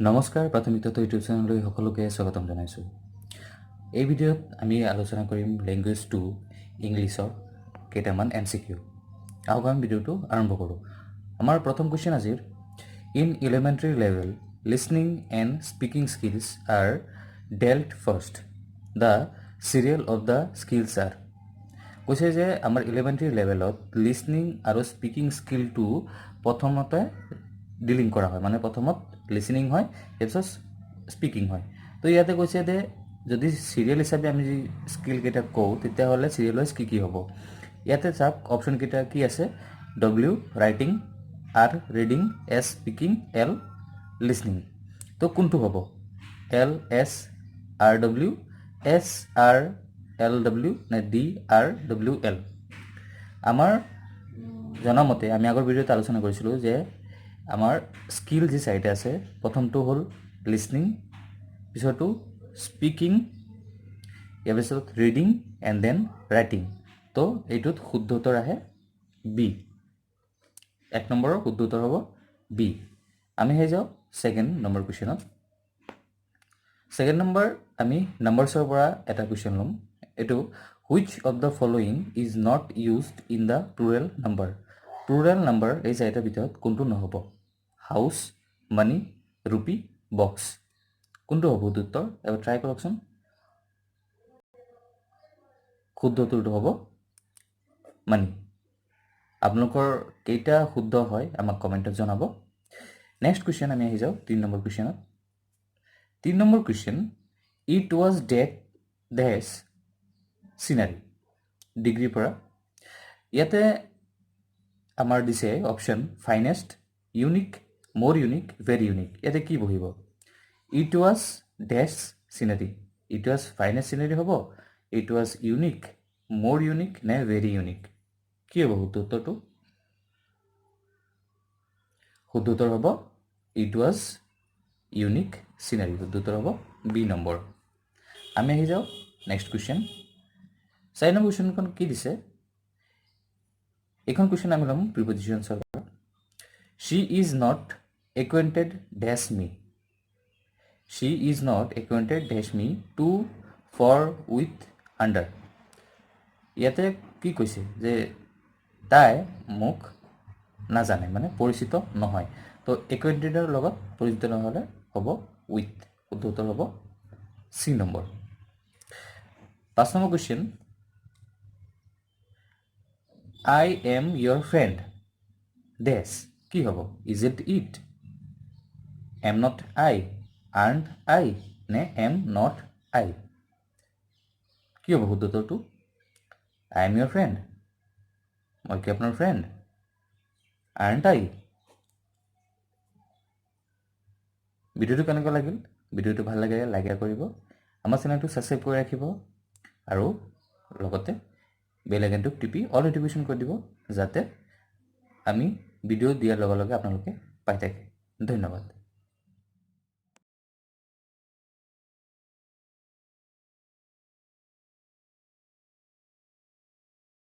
নমস্কাৰ প্ৰাথমিক তত্ত্ব ইউটিউব চেনেললৈ সকলোকে স্বাগতম জনাইছোঁ। এই ভিডিঅ'ত আমি আলোচনা কৰিম লেংগুৱেজ 2 ইংলিছৰ কেইটামান MCQ। আহক আমি ভিডিঅ'টো আৰম্ভ কৰোঁ। আমাৰ প্ৰথম কুৱেশ্যন আজিৰ, in elementary level listening and speaking skills are dealt first, the serial of the skills are. কৈছে যে আমাৰ এলিমেণ্টাৰী লেভেলত লিছনিং আৰু স্পিকিং স্কিলটো প্ৰথমতে ডিলিং কৰা হয়, মানে প্ৰথমত লিসনিং হয় তাৰপিছত স্পিকিং হয়। তো ইয়াতে কৈছে যে যদি সিৰিয়েল হিচাপে আমি যি স্কিল কেইটা কওঁ তেতিয়াহ'লে সিৰিয়েল ওয়াইজ কি হ'ব। ইয়াতে চাওক অপশ্যন কেইটা কি আছে, W writing, R reading, S speaking, L listening. তো কোনটো হ'ব, L S R W, S R L W নে D R W L। আমাৰ জনামতে আমি আগৰ ভিডিঅ'ত আলোচনা কৰিছিলোঁ যে আমাৰ স্কিল যি চাৰিটা আছে, প্ৰথমটো হ'ল লিসনিং, পিছৰটো স্পিকিং, ইয়াৰ পিছত ৰিডিং এণ্ড দেন ৰাইটিং। তো এইটোত শুদ্ধ উত্তৰ আহে বি, 1 নম্বৰৰ শুদ্ধ উত্তৰ হ'ব বি। আমি হৈ যাওঁ ছেকেণ্ড নম্বৰ কুৱেশ্যনত। ছেকেণ্ড নম্বৰ আমি নাম্বাৰছৰ পৰা এটা কুৱেশ্যন ল'ম। এইটো which of the following is not used in the plural number. Plural number এই চাৰিটাৰ ভিতৰত কোনটো নহ'ব, হাউচ, মানি, ৰুপি, বক্স। কোনটো হ'ব শুদ্ধ উত্তৰ, এবাৰ ট্ৰাই কৰকচোন। শুদ্ধ উত্তৰটো হ'ব মানি। আপোনালোকৰ কেইটা শুদ্ধ হয় আমাক কমেণ্টত জনাব। নেক্সট কুৱেশ্যন আমি আহি যাওঁ 3 নম্বৰ কুৱেশ্যনত। 3 নম্বৰ question, it was dash scenery, ডিগ্ৰীৰ পৰা। ইয়াতে আমাৰ দিছে option finest, unique, more unique, very unique. ইয়াতে কি বহিব, it was dash scenery, it was finest scenery হ'ব, it was unique, more unique নে ভেৰি ইউনিক। কি হ'ব শুদ্ধ উত্তৰটো, শুদ্ধ উত্তৰ হ'ব ইট ৱাজ ইউনিক চিনাৰী। শুদ্ধ উত্তৰ হ'ব বি নম্বৰ। আমি আহি যাওঁ নেক্সট কুৱেশ্যন। 4 নম্বৰ কুৱেশ্যনখন কি দিছে, এইখন কুৱেশ্যন আমি ল'ম প্ৰিপজিশ্যনছৰ পৰা। She is not acquainted dash me, she is not acquainted dash me to for with under. ইয়াতে কি কৈছে যে তাই মোক নাজানে, মানে পৰিচিত নহয়। তো একুৱেণ্টেডৰ লগত পৰিচিত নহ'লে হ'ব উইথ। শুদ্ধ উত্তৰ হ'ব C number. 5 number question, I am your friend dash. কি হ'ব, is it am not I, aren't I নে এম নট আই। কি হ'ব শুদ্ধ উত্তৰটো, আই এম ইয়ৰ ফ্ৰেণ্ড, মই কি আপোনাৰ ফ্ৰেণ্ড, আৰ্ণ্ট আই। ভিডিঅ'টো কেনেকুৱা লাগিল, ভিডিঅ'টো ভাল লাগে লাইক কৰিব, আমাৰ চেনেলটো ছাবস্ক্ৰাইব কৰি ৰাখিব আৰু লগতে বেল আইকনটোক টিপি অল নটিফিকেশ্যন কৰি দিব, যাতে আমি ভিডিঅ' দিয়াৰ লগে লগে আপোনালোকে পাই থাকে। ধন্যবাদ।